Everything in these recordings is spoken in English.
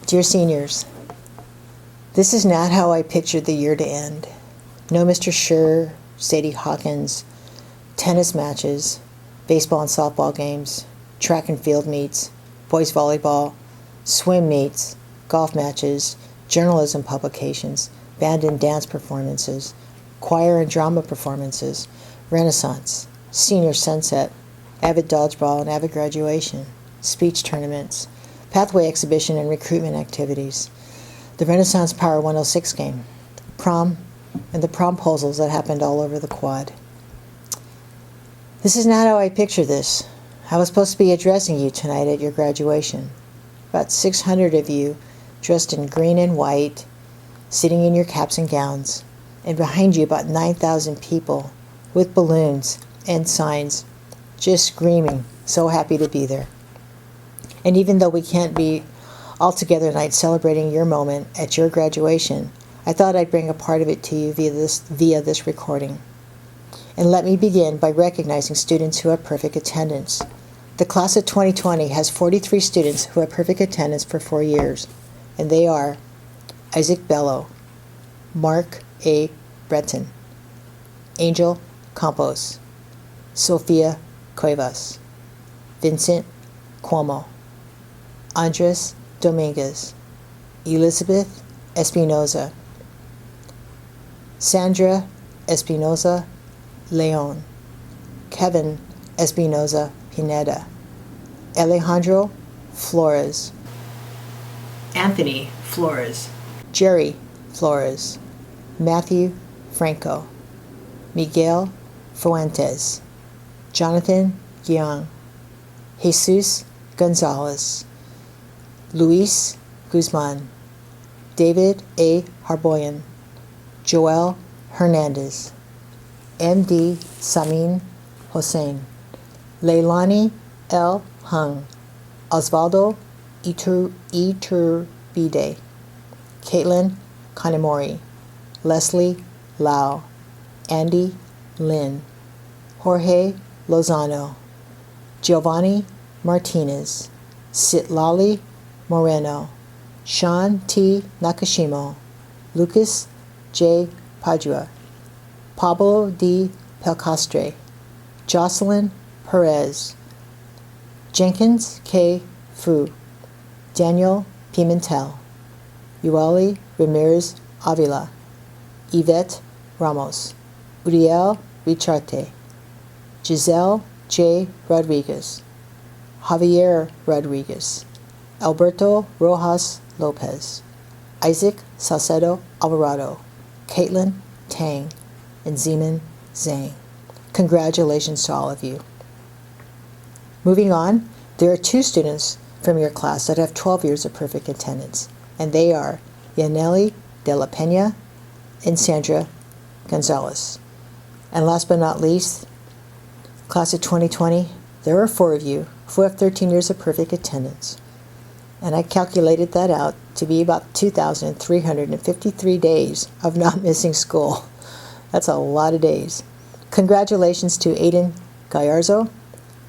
Dear seniors, this is not how I pictured the year to end. No Mr. Schur, Sadie Hawkins, tennis matches, baseball and softball games, track and field meets, boys volleyball, swim meets, golf matches, journalism publications, band and dance performances, choir and drama performances, Renaissance, senior sunset, avid dodgeball and avid graduation, speech tournaments, pathway exhibition and recruitment activities, the Renaissance Power 106 game, prom, and the promposals that happened all over the quad. This is not how I pictured this. I was supposed to be addressing you tonight at your graduation. About 600 of you dressed in green and white, sitting in your caps and gowns, and behind you about 9,000 people with balloons and signs, just screaming, so happy to be there. And even though we can't be all together tonight celebrating your moment at your graduation, I thought I'd bring a part of it to you via this recording. And let me begin by recognizing students who have perfect attendance. The class of 2020 has 43 students who have perfect attendance for 4 years, and they are Isaac Bello, Mark A. Breton, Angel Campos, Sofia Cuevas, Vincent Cuomo, Andres Dominguez, Elizabeth Espinoza, Sandra Espinoza Leon, Kevin Espinoza Pineda, Alejandro Flores, Anthony Flores, Jerry Flores, Matthew Franco, Miguel Fuentes, Jonathan Guion, Jesus Gonzalez, Luis Guzman, David A. Harboyan, Joel Hernandez, M.D. Samin Hossein, Leilani L. Hung, Osvaldo Iturbide, Caitlin Kanamori, Leslie Lau, Andy Lin, Jorge Lozano, Giovanni Martinez, Citlali Moreno, Sean T. Nakashimo, Lucas J. Padua, Pablo D. Pelcastre, Jocelyn Perez, Jenkins K. Fu, Daniel Pimentel, Yuali Ramirez Avila, Yvette Ramos, Uriel Richarte, Giselle J. Rodriguez, Javier Rodriguez, Alberto Rojas Lopez, Isaac Salcedo Alvarado, Caitlin Tang, and Zeman Zhang. Congratulations to all of you. Moving on, there are 2 students from your class that have 12 years of perfect attendance, and they are Yaneli de la Pena and Sandra Gonzalez. And last but not least, class of 2020, there are 4 of you who have 13 years of perfect attendance. And I calculated that out to be about 2,353 days of not missing school. That's a lot of days. Congratulations to Aiden Gallarzo,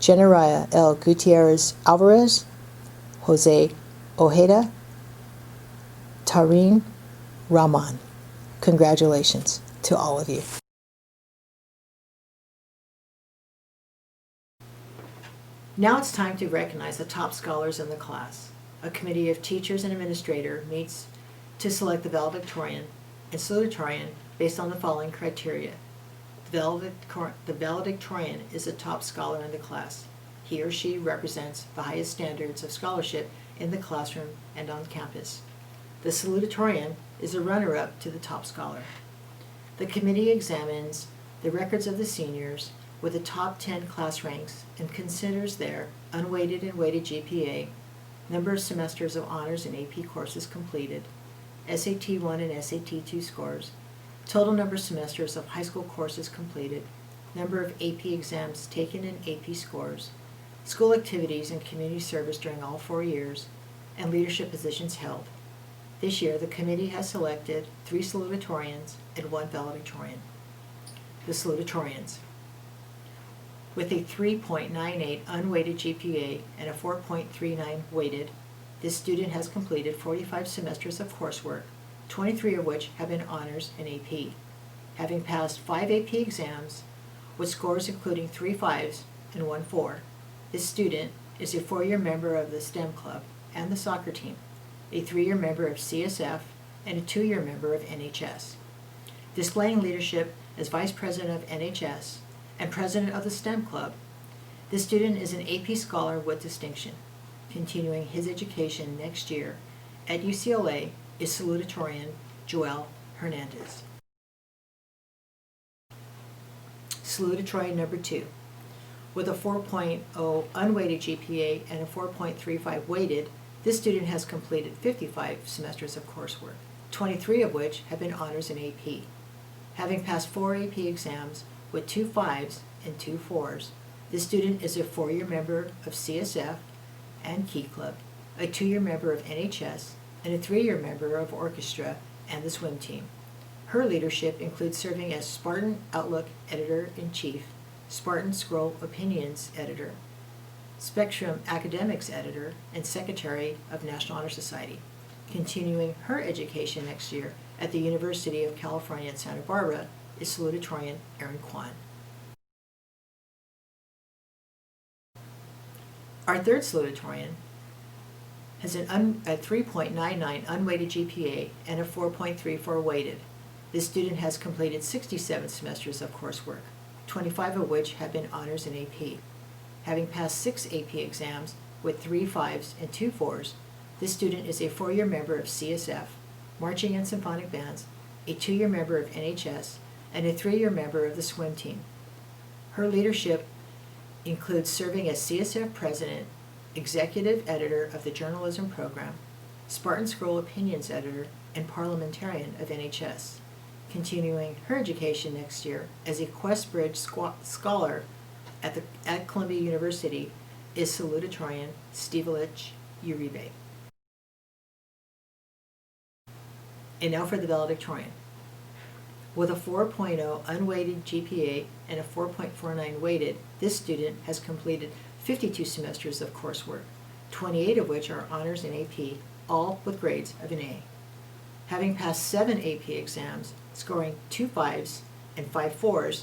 Generaya L. Gutierrez Alvarez, Jose Ojeda, Tareen Rahman. Congratulations to all of you. Now it's time to recognize the top scholars in the class. A committee of teachers and administrator meets to select the valedictorian and salutatorian based on the following criteria. The valedictorian is a top scholar in the class. He or she represents the highest standards of scholarship in the classroom and on campus. The salutatorian is a runner-up to the top scholar. The committee examines the records of the seniors with the top 10 class ranks and considers their unweighted and weighted GPA, number of semesters of honors and AP courses completed, SAT 1 and SAT 2 scores, total number of semesters of high school courses completed, number of AP exams taken and AP scores, school activities and community service during all 4 years, and leadership positions held. This year, the committee has selected 3 salutatorians and 1 valedictorian. The salutatorians. With a 3.98 unweighted GPA and a 4.39 weighted, This student has completed 45 semesters of coursework, 23 of which have been honors and AP. Having passed 5 AP exams, with scores including 3 5s and 1 4, this student is a 4-year member of the STEM club and the soccer team, a 3-year member of CSF, and a 2-year member of NHS. Displaying leadership as Vice President of NHS and President of the STEM club, this student is an AP Scholar with distinction. Continuing his education next year at UCLA is salutatorian Joel Hernandez. Salutatorian number 2. With a 4.0 unweighted GPA and a 4.35 weighted, this student has completed 55 semesters of coursework, 23 of which have been honors in AP. Having passed 4 AP exams with 2 5s and 2 4s, this student is a 4-year member of CSF and Key Club, a 2-year member of NHS, and a 3-year member of orchestra and the swim team. Her leadership includes serving as Spartan Outlook Editor-in-Chief, Spartan Scroll Opinions Editor, Spectrum Academics Editor, and Secretary of National Honor Society. Continuing her education next year at the University of California at Santa Barbara is salutatorian Aaron Kwan. Our third salutatorian has a 3.99 unweighted GPA and a 4.34 weighted. This student has completed 67 semesters of coursework, 25 of which have been honors in AP. Having passed 6 AP exams with 3 5s and 2 4s, this student is a 4-year member of CSF, marching and symphonic bands, a 2-year member of NHS, and a 3-year member of the swim team. Her leadership includes serving as CSF President, Executive Editor of the Journalism Program, Spartan Scroll Opinions Editor, and Parliamentarian of NHS. Continuing her education next year as a Questbridge Scholar at Columbia University is salutatorian Stevelich Uribe. And now for the valedictorian. With a 4.0 unweighted GPA and a 4.49 weighted, this student has completed 52 semesters of coursework, 28 of which are honors in AP, all with grades of an A. Having passed 7 AP exams, scoring 2 5s and 5 4s,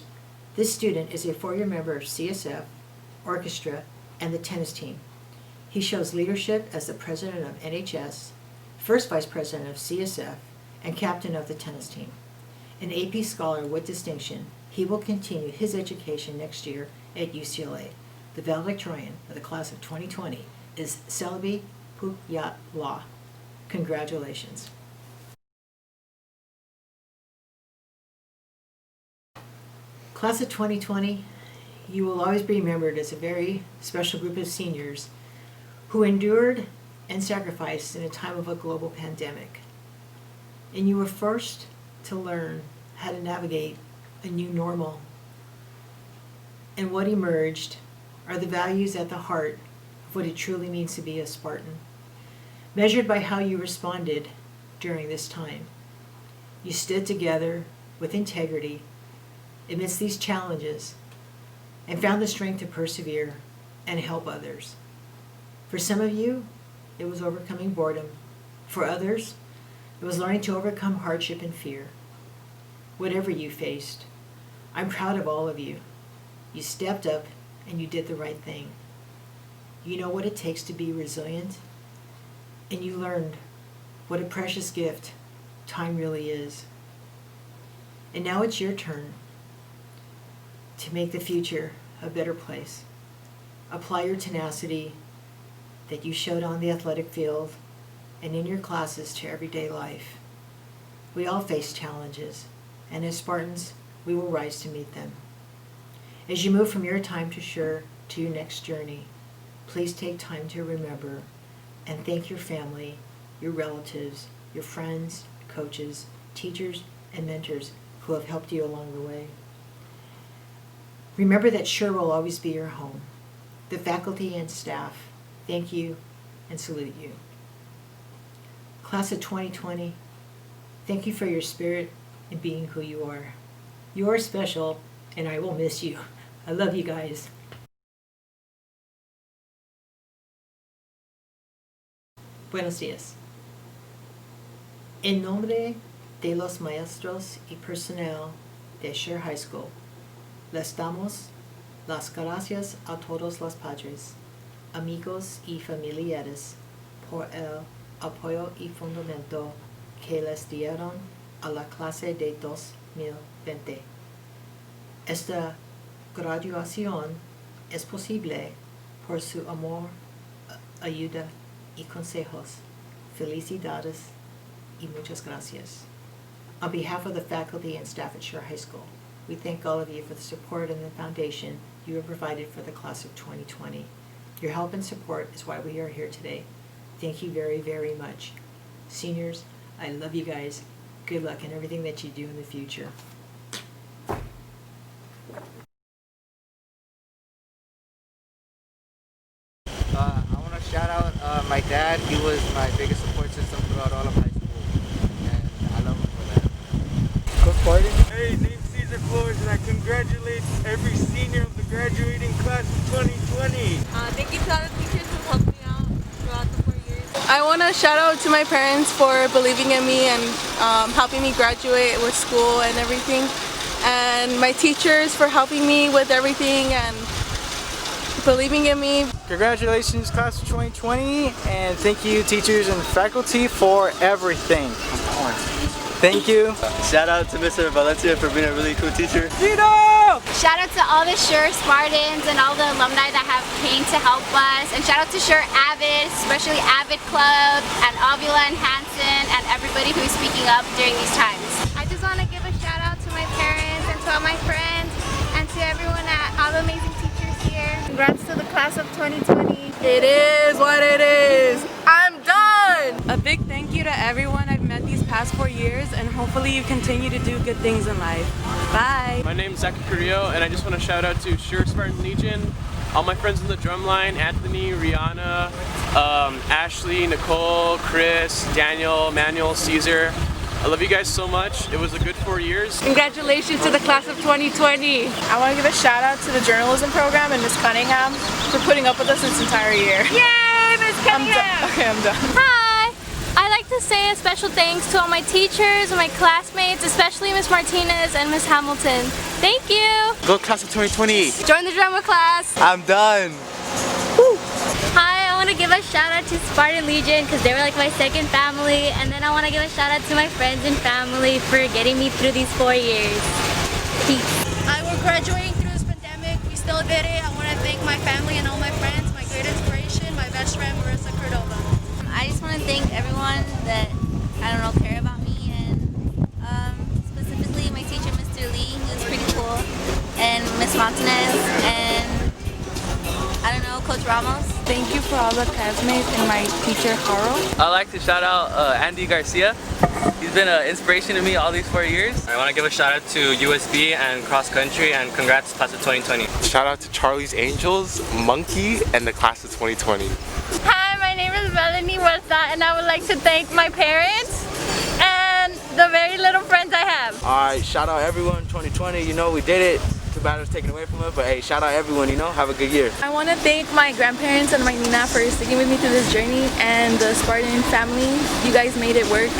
this student is a 4-year member of CSF, orchestra, and the tennis team. He shows leadership as the president of NHS, first vice president of CSF, and captain of the tennis team. An AP Scholar with distinction, he will continue his education next year at UCLA. The valedictorian of the class of 2020 is Selby Puyatla. Congratulations. Class of 2020, you will always be remembered as a very special group of seniors who endured and sacrificed in a time of a global pandemic. And you were first to learn how to navigate a new normal. And what emerged are the values at the heart of what it truly means to be a Spartan, measured by how you responded during this time. You stood together with integrity amidst these challenges and found the strength to persevere and help others. For some of you, it was overcoming boredom. For others, it was learning to overcome hardship and fear. Whatever you faced, I'm proud of all of you. You stepped up and you did the right thing. You know what it takes to be resilient, and you learned what a precious gift time really is. And now it's your turn to make the future a better place. Apply your tenacity that you showed on the athletic field and in your classes to everyday life. We all face challenges, and as Spartans, we will rise to meet them. As you move from your time to your next journey, please take time to remember and thank your family, your relatives, your friends, coaches, teachers, and mentors who have helped you along the way. Remember that SURE will always be your home. The faculty and staff, thank you and salute you. Class of 2020, thank you for your spirit and being who you are. You are special, and I will miss you. I love you guys. Buenos días. En nombre de los maestros y personal de Sher High School, les damos las gracias a todos los padres, amigos y familiares por el apoyo y fundamento que les dieron a la clase de 2020. Esta graduación es posible por su amor, ayuda y consejos. Felicidades y muchas gracias. On behalf of the faculty and staff at Sher High School, we thank all of you for the support and the foundation you have provided for the class of 2020. Your help and support is why we are here today. Thank you very, very much. Seniors, I love you guys. Good luck in everything that you do in the future. I want to shout out my dad. He was my biggest support system throughout all of high school, and I love him for that. Coach Barton? Hey, name's Cesar Flores, and I congratulate every senior of the graduating class of 2020. Thank you to all the teachers who helped me out throughout the 4 years. I want to shout out to my parents for believing in me and helping me graduate with school and everything, and my teachers for helping me with everything and believing in me. Congratulations, class of 2020, and thank you, teachers and faculty, for everything. Thank you. Shout out to Mr. Valencia for being a really cool teacher. Shout out to all the Sher Spartans and all the alumni that have came to help us. And shout out to Sher Avid, especially Avid Club, and Ovula and Hanson, and everybody who is speaking up during these times. I just want to give a shout out to my parents and to all my friends and to everyone at all the amazing teachers here. Congrats to the class of 2020. It is what it is. I'm done! A big thank you to everyone I've met these past 4 years, and hopefully you continue to do good things in life. Bye! My name's Zach Carrillo, and I just want to shout out to Sher Spartan Legion, all my friends in the drumline, Anthony, Rihanna, Ashley, Nicole, Chris, Daniel, Manuel, Caesar. I love you guys so much. It was a good 4 years. Congratulations to the class of 2020. I want to give a shout out to the journalism program and Miss Cunningham for putting up with us this entire year. Yay, Miss Cunningham! Okay, I'm done. Hi! I'd like to say a special thanks to all my teachers and my classmates, especially Miss Martinez and Miss Hamilton. Thank you! Go class of 2020. Join the drama class! I'm done. Hi, I want to give a shout out to Spartan Legion because they were like my second family, and then I want to give a shout out to my friends and family for getting me through these 4 years. Peace. We're graduating through this pandemic. We still did it. I want to thank my family and all my friends, my great inspiration, my best friend Marissa Cordova. I just want to thank everyone that, I don't know, care about me, and specifically my teacher, Mr. Lee, who's pretty cool, and Miss Martinez, and I don't know, Coach Ramos. Thank you for all the classmates and my teacher, Haro. I'd like to shout out Andy Garcia. He's been an inspiration to me all these 4 years. I want to give a shout out to USB and cross country, and congrats class of 2020. Shout out to Charlie's Angels, Monkey, and the class of 2020. Hi, my name is Melanie Huerta, and I would like to thank my parents and the very little friends I have. Alright, shout out everyone, 2020, you know, we did it. Too bad it was taken away from us, but hey, shout out everyone, you know, have a good year. I want to thank my grandparents and my Nina for sticking with me through this journey, and the Spartan family. You guys made it work,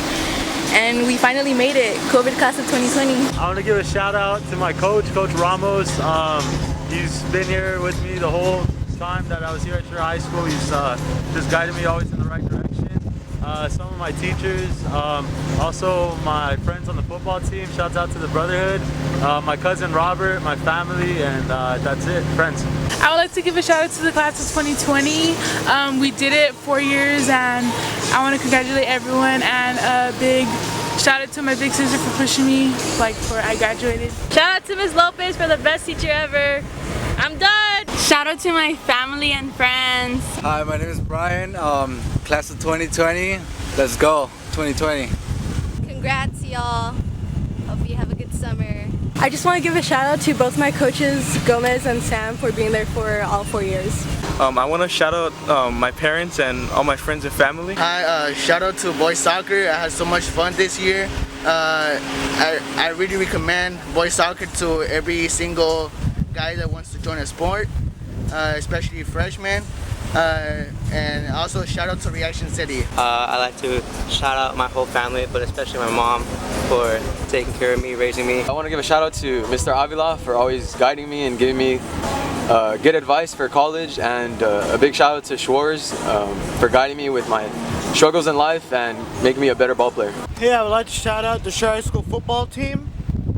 and we finally made it. COVID class of 2020. I want to give a shout out to my coach, Coach Ramos. He's been here with me the whole time that I was here at Sher High School. He's just guided me always in the right direction. Some of my teachers, also my friends on the football team. Shouts out to the Brotherhood, my cousin Robert, my family, and that's it, friends. I would like to give a shout out to the class of 2020. We did it 4 years, and I want to congratulate everyone, and a big shout out to my big sister for pushing me before I graduated. Shout out to Miss Lopez for the best teacher ever. I'm done! Shout out to my family and friends. Hi, my name is Brian, class of 2020. Let's go, 2020. Congrats, y'all. Hope you have a good summer. I just want to give a shout out to both my coaches, Gomez and Sam, for being there for all 4 years. I want to shout out my parents and all my friends and family. Hi, shout out to boys soccer. I had so much fun this year. I really recommend boys soccer to every single guy that wants to join a sport, especially freshmen. And also shout out to Reaction City. I'd like to shout out my whole family, but especially my mom for taking care of me, raising me. I want to give a shout out to Mr. Avila for always guiding me and giving me good advice for college, and a big shout out to Schwartz for guiding me with my struggles in life and making me a better ball player. Hey, I would like to shout out the Shore High School football team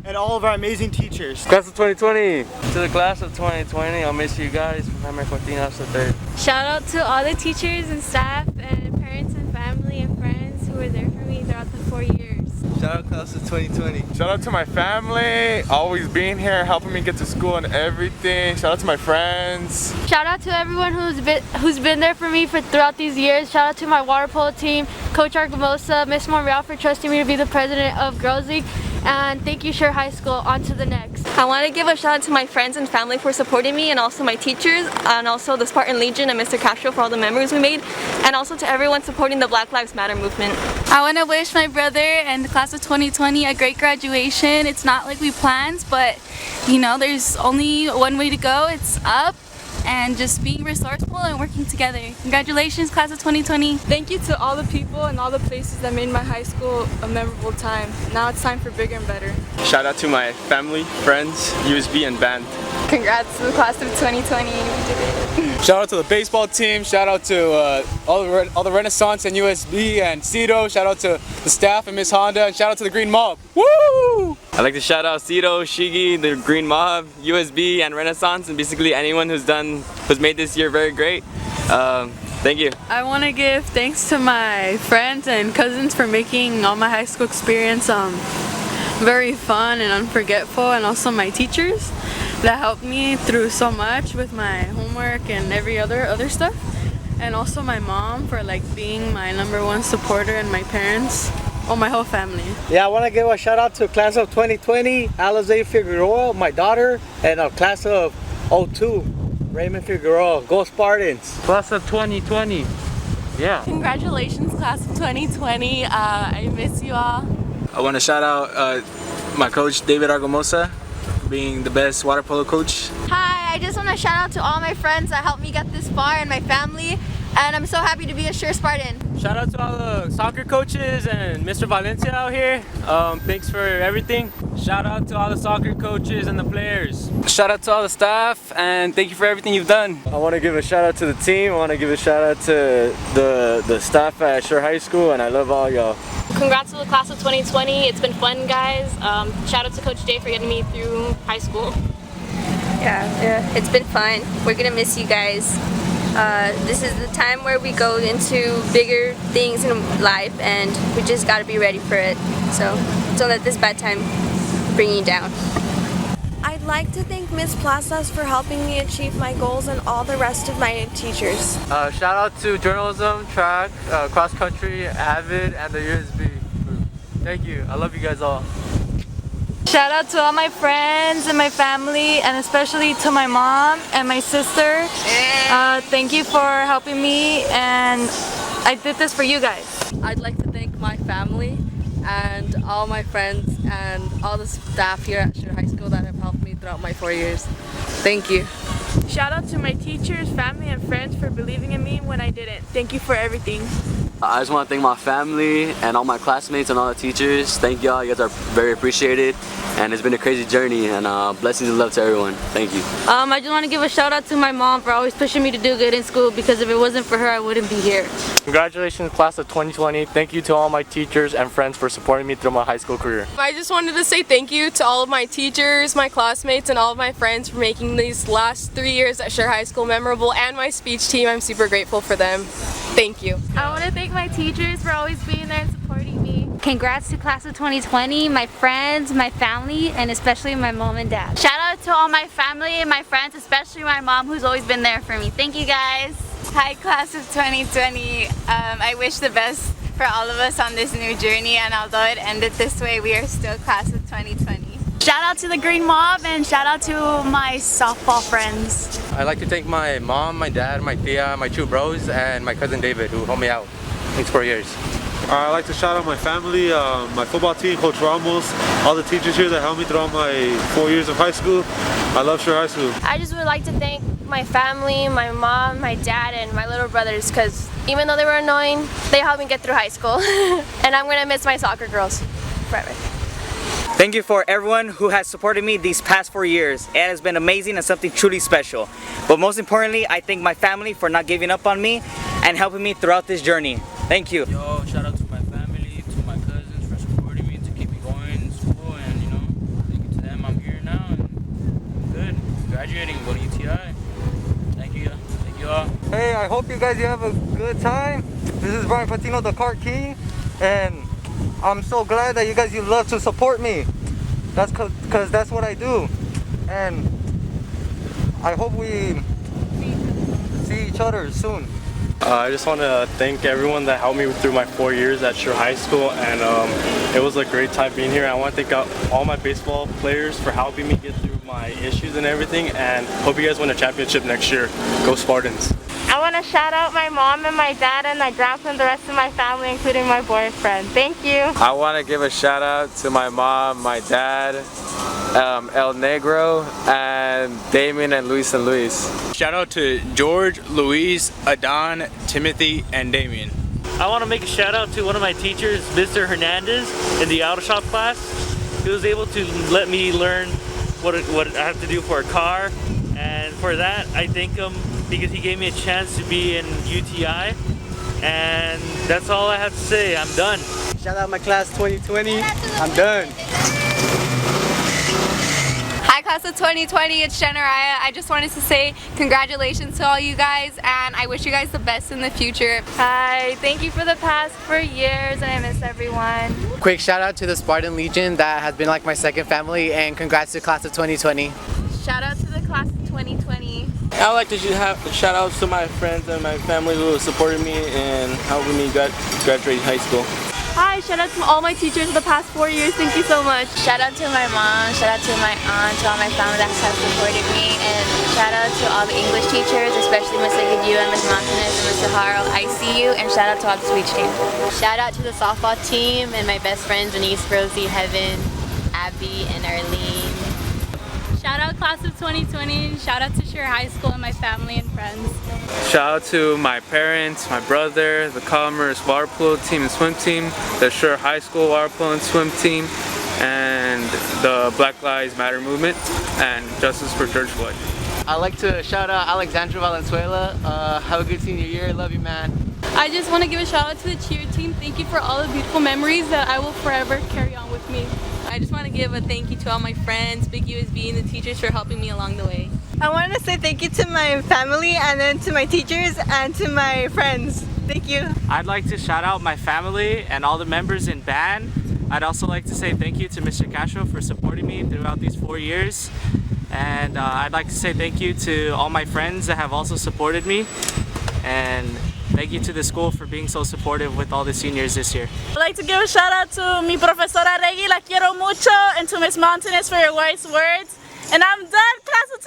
and all of our amazing teachers. Class of 2020. To the class of 2020, I'll miss you guys. Jaime Cortinas III. Shout out to all the teachers and staff and parents and family and friends who were there for me throughout the 4 years. Shout out class of 2020. Shout out to my family, always being here, helping me get to school and everything. Shout out to my friends. Shout out to everyone who's been there for me throughout these years. Shout out to my water polo team, Coach Argamosa, Miss Monreal for trusting me to be the president of Girls League. And thank you, Shore High School. On to the next. I want to give a shout out to my friends and family for supporting me, and also my teachers, and also the Spartan Legion and Mr. Castro for all the memories we made, and also to everyone supporting the Black Lives Matter movement. I want to wish my brother and the class of 2020 a great graduation. It's not like we planned, but you know, there's only one way to go. It's up. And just being resourceful and working together. Congratulations, class of 2020. Thank you to all the people and all the places that made my high school a memorable time. Now it's time for bigger and better. Shout out to my family, friends, USB, and band. Congrats to the class of 2020. We did it. Shout out to the baseball team. Shout out to all the Renaissance and USB and Cito. Shout out to the staff and Miss Honda. And shout out to the Green Mob. Woo! I'd like to shout out Cito, Shigi, the Green Mob, USB, and Renaissance, and basically anyone who's made this year very great. Thank you. I want to give thanks to my friends and cousins for making all my high school experience very fun and unforgettable, and also my teachers that helped me through so much with my homework and every other stuff, and also my mom for being my #1 supporter, and my parents, my whole family. Yeah, I want to give a shout out to class of 2020, Alize Figueroa, my daughter, and class of 02, Raymond Figueroa. Go Spartans! Class of 2020. Yeah. Congratulations, class of 2020. I miss you all. I want to shout out my coach, David Argamosa, for being the best water polo coach. Hi, I just want to shout out to all my friends that helped me get this far and my family. And I'm so happy to be a Shore Spartan. Shout out to all the soccer coaches and Mr. Valencia out here. Thanks for everything. Shout out to all the soccer coaches and the players. Shout out to all the staff, and thank you for everything you've done. I want to give a shout out to the team. I want to give a shout out to the staff at Shore High School, and I love all y'all. Congrats to the class of 2020. It's been fun, guys. Shout out to Coach Day for getting me through high school. Yeah, it's been fun. We're gonna miss you guys. This is the time where we go into bigger things in life, and we just gotta be ready for it. So don't let this bad time bring you down. I'd like to thank Ms. Plazas for helping me achieve my goals, and all the rest of my teachers. Shout out to journalism, track, cross country, AVID, and the USB. Thank you. I love you guys all. Shout out to all my friends and my family, and especially to my mom and my sister. Thank you for helping me, and I did this for you guys. I'd like to thank my family and all my friends and all the staff here at Shore High School that have helped me throughout my 4 years. Thank you. Shout out to my teachers, family, and friends for believing in me when I didn't. Thank you for everything. I just want to thank my family and all my classmates and all the teachers. Thank y'all. You guys are very appreciated, and it's been a crazy journey, and blessings and love to everyone. Thank you. I just want to give a shout out to my mom for always pushing me to do good in school, because if it wasn't for her, I wouldn't be here. Congratulations, class of 2020. Thank you to all my teachers and friends for supporting me through my high school career. I just wanted to say thank you to all of my teachers, my classmates, and all of my friends for making these last 3 years at Shore High School memorable, and my speech team. I'm super grateful for them. Thank you. I want to thank my teachers for always being there and supporting me. Congrats to class of 2020, my friends, my family, and especially my mom and dad. Shout out to all my family and my friends, especially my mom, who's always been there for me. Thank you, guys. Hi, class of 2020. I wish the best for all of us on this new journey, and although it ended this way, we are still class of 2020. Shout out to the Green Mob, and shout out to my softball friends. I'd like to thank my mom, my dad, my tia, my 2 bros, and my cousin David, who helped me out these 4 years. I'd like to shout out my family, my football team, Coach Ramos, all the teachers here that helped me throughout my 4 years of high school. I love Shore High School. I just would like to thank my family, my mom, my dad, and my little brothers, because even though they were annoying, they helped me get through high school. And I'm going to miss my soccer girls forever. Thank you for everyone who has supported me these past 4 years. It has been amazing and something truly special. But most importantly, I thank my family for not giving up on me and helping me throughout this journey. Thank you. Yo, shout out to my family, to my cousins for supporting me to keep me going in school, and you know, thank you to them. I'm here now and good. Graduating, going to UTI. Thank you all. Hey, I hope you guys have a good time. This is Brian Patino, the Cart King, and I'm so glad that you guys love to support me. That's because that's what I do, and I hope we see each other soon. I just want to thank everyone that helped me through my 4 years at Sure High School, and it was a great time being here. I want to thank all my baseball players for helping me get through my issues and everything, and hope you guys win a championship next year. Go Spartans! I want to shout out my mom and my dad and my grandpa and the rest of my family, including my boyfriend. Thank you. I want to give a shout out to my mom, my dad, El Negro, and Damien and Luis and Luis. Shout out to George, Luis, Adon, Timothy, and Damien. I want to make a shout out to one of my teachers, Mr. Hernandez, in the auto shop class. He was able to let me learn what I have to do for a car, and for that I thank him because he gave me a chance to be in UTI, and that's all I have to say. I'm done. Shout out my class 2020. I'm done. Hi class of 2020, it's Jenna Raya. I just wanted to say congratulations to all you guys, and I wish you guys the best in the future. Hi, thank you for the past 4 years, and I miss everyone. Quick shout out to the Spartan Legion that has been like my second family, and congrats to class of 2020. Shout out to the class of 2020. I would like to shout out to my friends and my family who supported me and helping me graduate high school. Hi, shout out to all my teachers the past 4 years. Thank you so much. Shout out to my mom, shout out to my aunt, to all my family that have supported me, and shout out to all the English teachers, especially Ms. Ligadio and Ms. Montanez and Mr. Haro. I see you, and shout out to all the speech team. Shout out to the softball team and my best friends, Denise, Rosie, Heaven, Abby, and Arlene. Shout out class of 2020, shout out to Sure High School and my family and friends. Shout out to my parents, my brother, the Commerce water polo team and swim team, the Sure High School water polo and swim team, and the Black Lives Matter movement, and Justice for George Floyd. I'd like to shout out Alexandra Valenzuela. Have a good senior year. Love you, man. I just want to give a shout out to the cheer team. Thank you for all the beautiful memories that I will forever carry on with me. I just want to give a thank you to all my friends, Big USB, and the teachers for helping me along the way. I want to say thank you to my family, and then to my teachers and to my friends. Thank you. I'd like to shout out my family and all the members in band. I'd also like to say thank you to Mr. Castro for supporting me throughout these 4 years. And I'd like to say thank you to all my friends that have also supported me. And thank you to the school for being so supportive with all the seniors this year. I'd like to give a shout out to mi profesora Reggie, la quiero mucho, and to Ms. Montanez for your wise words. And I'm done, class of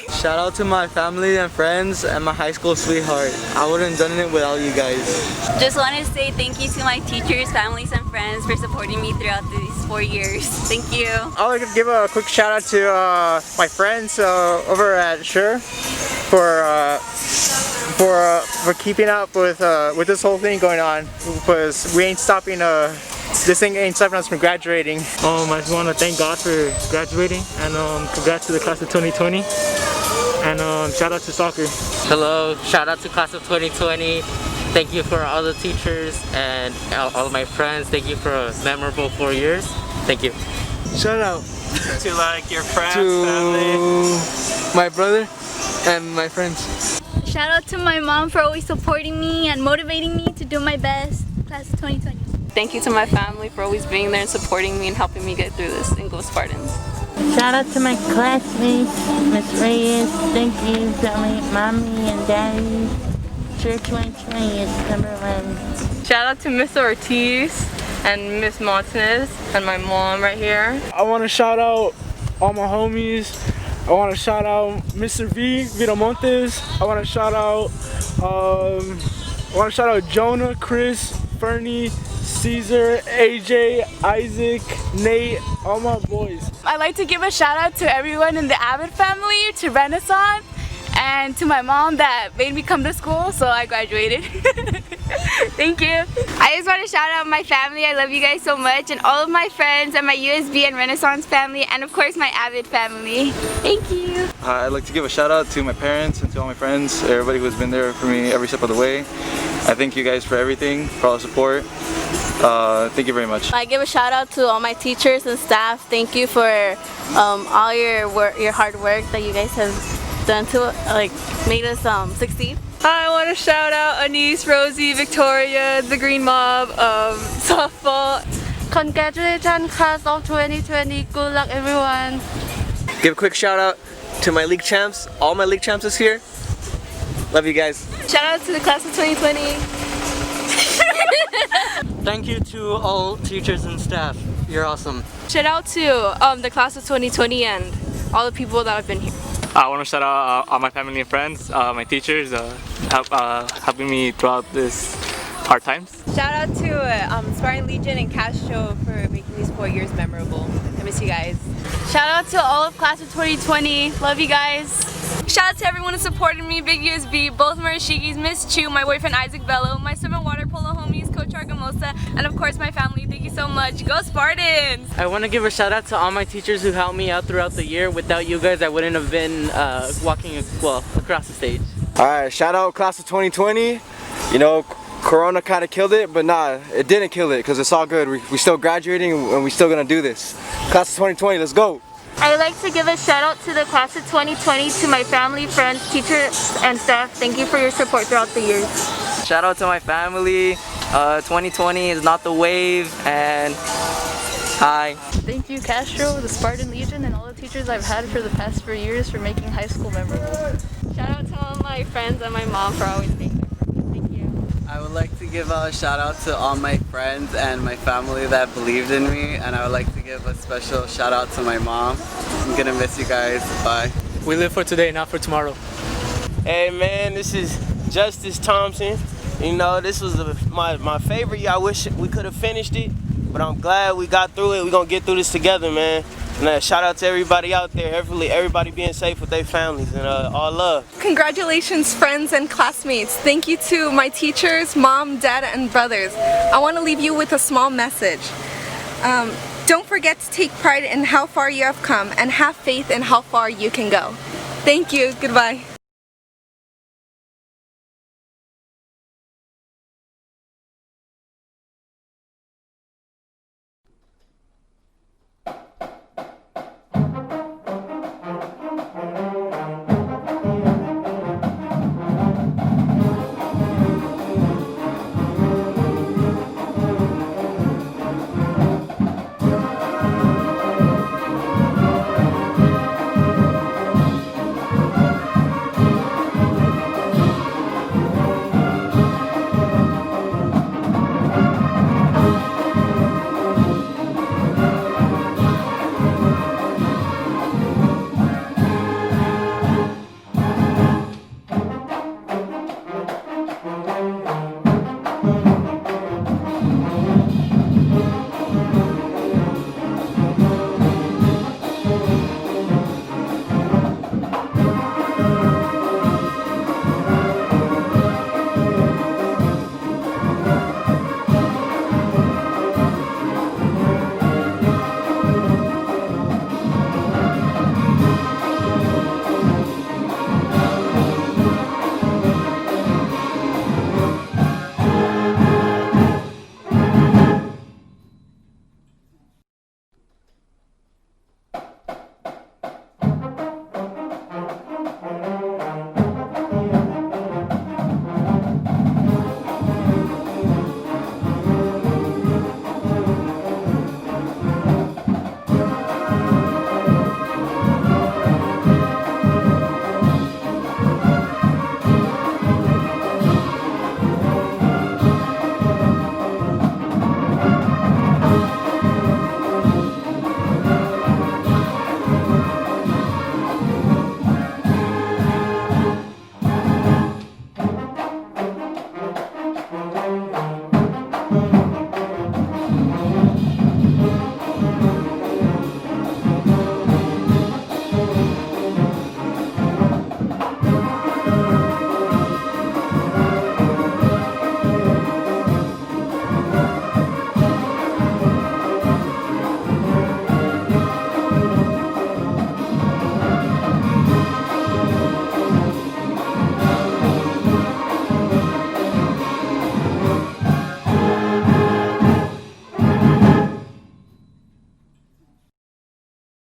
2020! Shout out to my family and friends and my high school sweetheart. I wouldn't have done it without you guys. Just want to say thank you to my teachers, families, and friends for supporting me throughout these 4 years. Thank you. I'd like to give a quick shout out to my friends over at Sure for keeping up with this whole thing going on, because we ain't stopping. This thing ain't stopping us from graduating. I just want to thank God for graduating, and congrats to the class of 2020, and shout out to soccer. Hello, shout out to class of 2020. Thank you for all the teachers and all of my friends. Thank you for a memorable 4 years. Thank you. Shout out to like your friends, to family, my brother and my friends. Shout out to my mom for always supporting me and motivating me to do my best. Class of 2020. Thank you to my family for always being there and supporting me and helping me get through this, and go Spartans. Shout out to my classmates, Miss Reyes. Thank you to my mommy and daddy. Sure 2020 is #1. Shout out to Miss Ortiz and Miss Montanez and my mom right here. I want to shout out all my homies. I want to shout out Mr. Viramontes. I want to shout out Jonah, Chris, Fernie, Caesar, AJ, Isaac, Nate, all my boys. I'd like to give a shout out to everyone in the Avid family, to Renaissance, and to my mom that made me come to school, so I graduated. Thank you. I just want to shout out my family. I love you guys so much, and all of my friends and my USB and Renaissance family, and of course my Avid family. Thank you. I'd like to give a shout out to my parents and to all my friends, everybody who's been there for me every step of the way. I thank you guys for everything, for all the support. Thank you very much. I give a shout out to all my teachers and staff. Thank you for all your work, your hard work that you guys have done to made us succeed. I want to shout out Anise, Rosie, Victoria, the Green Mob, softball. Congratulations, class of 2020. Good luck, everyone. Give a quick shout out to my league champs. All my league champs is here. Love you guys. Shout out to the class of 2020. Thank you to all teachers and staff. You're awesome. Shout out to the class of 2020 and all the people that have been here. I want to shout out all my family and friends, my teachers, helping me throughout this hard times. Shout out to Spartan Legion and Castro for making these 4 years memorable. I miss you guys. Shout out to all of class of 2020. Love you guys. Shout out to everyone who supported me, Big USB, both Marishikis, Miss Chu, my boyfriend Isaac Bello, my swim and water polo homies, Coach Argamosa, and of course my family. Thank you so much. Go Spartans! I want to give a shout out to all my teachers who helped me out throughout the year. Without you guys, I wouldn't have been walking across the stage. Alright, shout out class of 2020. You know, Corona kind of killed it, but nah, it didn't kill it because it's all good. We still graduating and we still gonna do this. Class of 2020, let's go! I'd like to give a shout out to the class of 2020, to my family, friends, teachers, and staff. Thank you for your support throughout the years. Shout out to my family. 2020 is not the wave, and hi. Thank you, Castro, the Spartan Legion, and all the teachers I've had for the past 4 years for making high school memorable. Shout out to all my friends and my mom for always being there for me. Thank you. I would like to give a shout out to all my friends and my family that believed in me, and I would like to give a special shout out to my mom. I'm gonna miss you guys. Bye. We live for today, not for tomorrow. Hey man, this is Justice Thompson. You know, this was my favorite year. I wish we could have finished it, but I'm glad we got through it. We're gonna get through this together, man. And shout out to everybody out there, everybody being safe with their families, and all love. Congratulations, friends and classmates. Thank you to my teachers, mom, dad, and brothers. I want to leave you with a small message. Don't forget to take pride in how far you have come and have faith in how far you can go. Thank you. Goodbye.